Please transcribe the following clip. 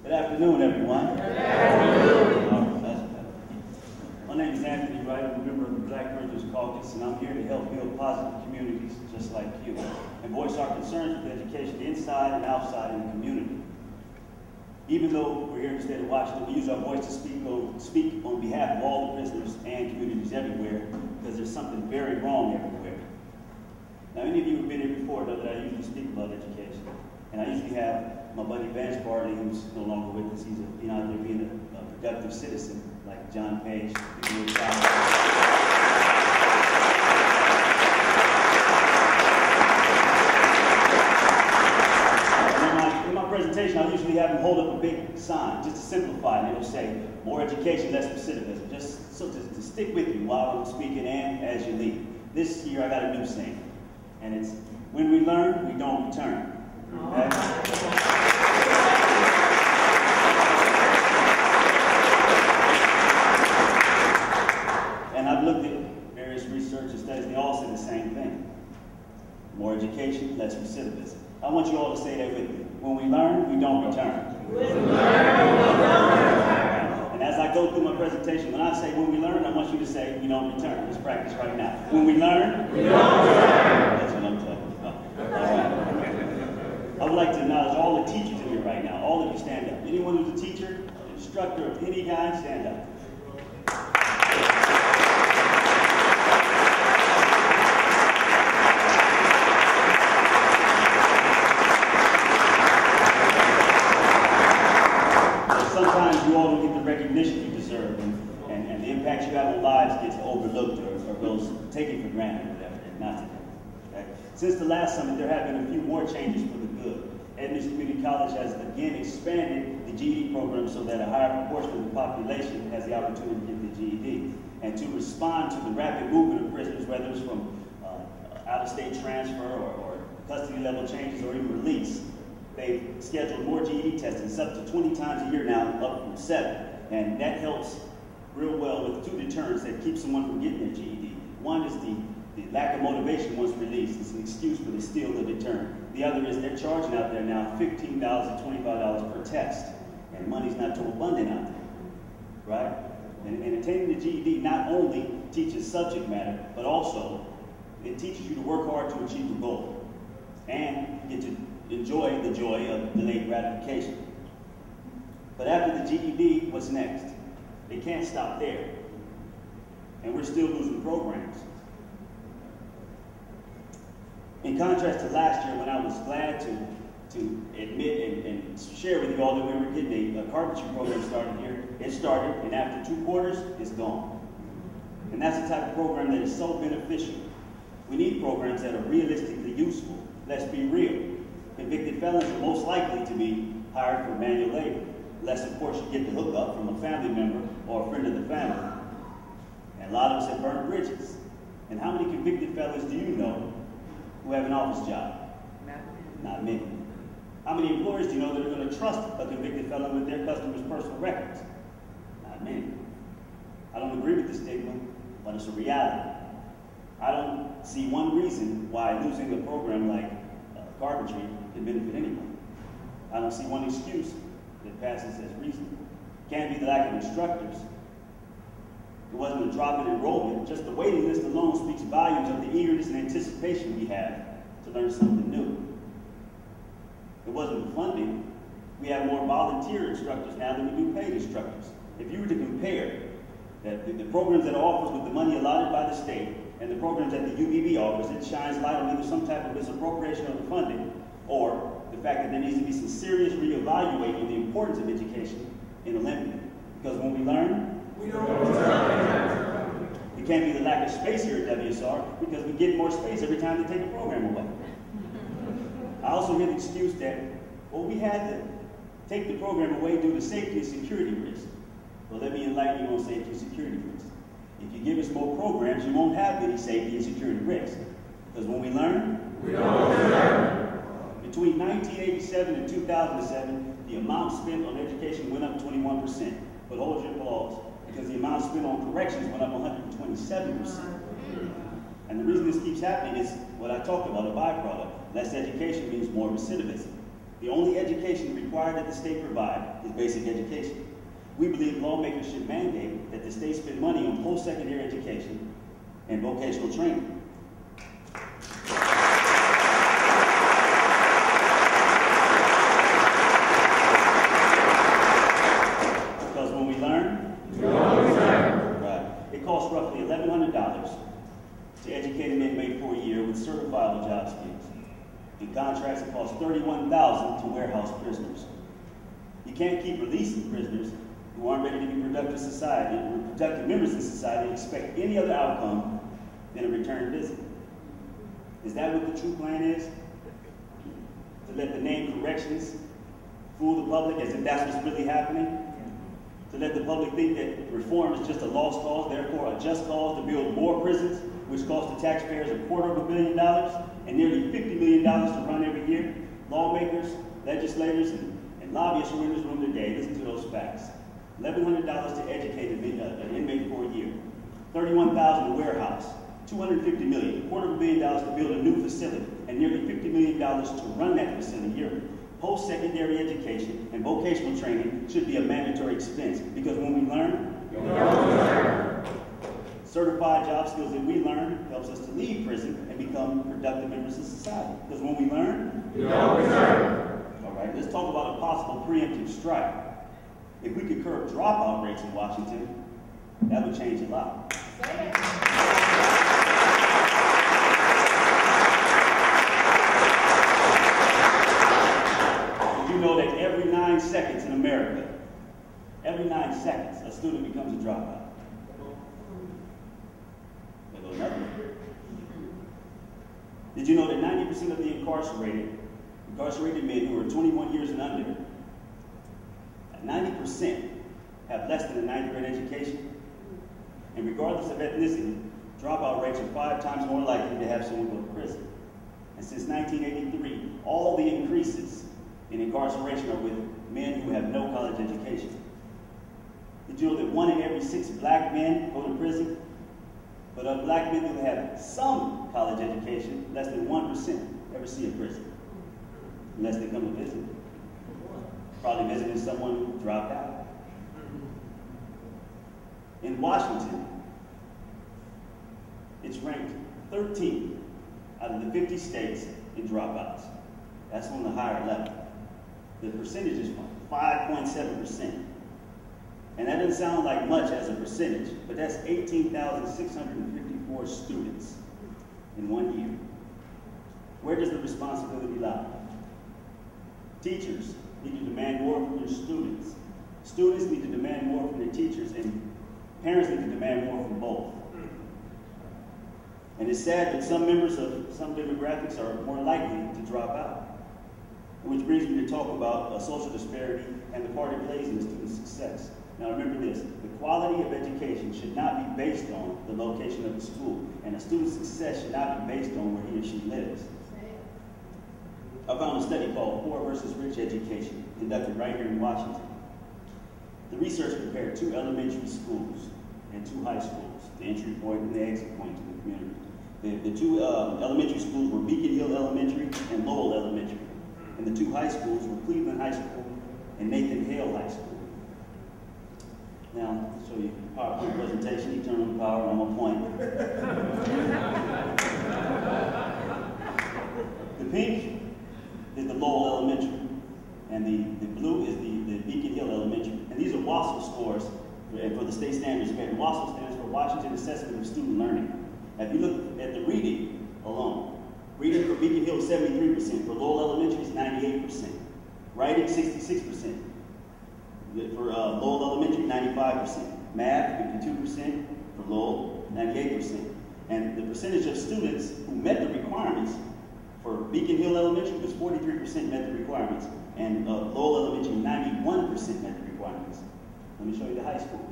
Good afternoon, everyone. Good afternoon. My name is Anthony Wright. I'm a member of the Black Virgins Caucus, and I'm here to help build positive communities just like you, and voice our concerns with education inside and outside in the community. Even though we're here in the state of Washington, we use our voice to speak on behalf of all the prisoners and communities everywhere, because there's something very wrong everywhere. Now, any of you who've been here before know that I usually speak about education. And I usually have my buddy Vance Bartley, who's no longer with us. He's out there being a productive citizen, like John Page. In my presentation, I usually have him hold up a big sign, just to simplify it. It'll say, more education, less recidivism. Just so to stick with you while I'm speaking and as you leave. This year, I got a new saying, and it's, when we learn, we don't return. Okay? And I've looked at various research and studies, they all say the same thing. More education, less recidivism. I want you all to say that with me. When we learn, we don't return. When we learn, we don't return. And as I go through my presentation, when I say when we learn, I want you to say we don't return. Let's practice right now. When we learn, we don't return. That's what I'm talking about. All right. I would like to acknowledge all the teachers in here right now. All of you stand up. Anyone who's a teacher, an instructor of any kind, stand up. Sometimes you all don't get the recognition you deserve, and the impact you have on lives gets overlooked or goes taken for granted, or whatever. Not today. Okay? Since the last summit, there have been a few more changes for the good. Edmonds Community College has again expanded the GED program so that a higher proportion of the population has the opportunity to get the GED. And to respond to the rapid movement of prisoners, whether it's from out-of-state transfer or custody level changes or even release, they've scheduled more GED testing. It's up to 20 times a year now, up from 7. And that helps real well with two deterrents that keep someone from getting their GED. One is the lack of motivation once released. It's an excuse, but it's still a deterrent. The other is they're charging out there now $15 to $25 per test. And money's not too abundant out there, right? And attaining the GED not only teaches subject matter, but also it teaches you to work hard to achieve a goal. And you get to enjoy the joy of delayed gratification. But after the GED, what's next? They can't stop there. And we're still losing programs. In contrast to last year, when I was glad to admit and share with you all that we were getting a carpentry program started here, it started, and after 2 quarters, it's gone. And that's the type of program that is so beneficial. We need programs that are realistically useful. Let's be real. Convicted felons are most likely to be hired for manual labor, unless, of course, you get the hookup from a family member or a friend of the family. And a lot of us have burned bridges. And how many convicted felons do you know who have an office job? Not many. How many employers do you know that are going to trust a convicted felon with their customers' personal records? Not many. I don't agree with this stigma, but it's a reality. I don't see one reason why losing a program like carpentry can benefit anyone. I don't see one excuse that passes as reasonable. Can't be the lack of instructors. It wasn't a drop in enrollment. Just the waiting list alone speaks volumes of the eagerness and anticipation we have to learn something new. It wasn't the funding. We have more volunteer instructors now than we do paid instructors. If you were to compare the programs that are offered with the money allotted by the state and the programs that the UBB offers, it shines light on either some type of misappropriation of the funding or the fact that there needs to be some serious reevaluating the importance of education in Olympia. Because when we learn, we don't return. It can't be the lack of space here at WSR, because we get more space every time they take a program away. I also hear the excuse that, well, we had to take the program away due to safety and security risks. Well, let me enlighten you on safety and security risks. If you give us more programs, you won't have any safety and security risks. Because when we learn, we don't return. Between 1987 and 2007, the amount spent on education went up 21%. But hold your applause, because the amount spent on corrections went up 127%. And the reason this keeps happening is what I talked about, a byproduct. Less education means more recidivism. The only education required that the state provide is basic education. We believe lawmakers should mandate that the state spend money on post-secondary education and vocational training. Because when we learn, right, it costs roughly $1,100 to educate an inmate for a year with certifiable job skills. In contrast, it costs $31,000 to warehouse prisoners. You can't keep releasing prisoners who aren't ready to be productive members in society and expect any other outcome than a return visit. Is that what the true plan is? To let the name corrections fool the public as if that's what's really happening? To let the public think that reform is just a lost cause, therefore a just cause to build more prisons, which cost the taxpayers $250 million and nearly $50 million to run every year? Lawmakers, legislators, and lobbyists who are in this room today, listen to those facts. $1,100 to educate an inmate for a year, $31,000 to warehouse, $250 million, $250 million to build a new facility, and nearly $50 million to run that facility yearly. Post-secondary education and vocational training should be a mandatory expense because when we learn, certified job skills that we learn helps us to leave prison and become productive members of society. Because when we learn, all right, let's talk about a possible preemptive strike. If we could curb dropout rates in Washington, that would change a lot. Did you know that every 9 seconds in America, every 9 seconds, a student becomes a dropout? Did you know that 90% of the incarcerated men who are 21 years and under, 90% have less than a 9th grade education? And regardless of ethnicity, dropout rates are 5 times more likely to have someone go to prison. And since 1983, all the increases in incarceration are with men who have no college education. Did you know that 1 in every 6 black men go to prison? But of black men who have some college education, less than 1% ever see a prison, unless they come to visit. Probably visiting someone who dropped out. In Washington, it's ranked 13th out of the 50 states in dropouts. That's on the higher level. The percentage is 5.7%. And that doesn't sound like much as a percentage, but that's 18,654 students in 1 year. Where does the responsibility lie? Teachers need to demand more from their students. Students need to demand more from their teachers, and parents need to demand more from both. And it's sad that some members of some demographics are more likely to drop out. Which brings me to talk about social disparity and the part it plays in student success. Now remember this, the quality of education should not be based on the location of the school, and a student's success should not be based on where he or she lives. I found a study called Poor versus Rich Education, conducted right here in Washington. The research compared 2 elementary schools and 2 high schools, the entry point and the exit point to the community. The 2 elementary schools were Beacon Hill Elementary and Lowell Elementary, and the 2 high schools were Cleveland High School and Nathan Hale High School. Now, I'll show you a PowerPoint presentation. You turn on the power and I'm on point. The pink is the Lowell Elementary, and the blue is the Beacon Hill Elementary. And these are WASL scores for the state standards. WASL stands for Washington Assessment of Student Learning. Now, if you look at the reading alone, reading for Beacon Hill is 73%, for Lowell Elementary is 98%, writing 66%. For Lowell Elementary, 95%. Math, 52%. For Lowell, 98%. And the percentage of students who met the requirements for Beacon Hill Elementary was 43% met the requirements. And Lowell Elementary, 91% met the requirements. Let me show you the high school.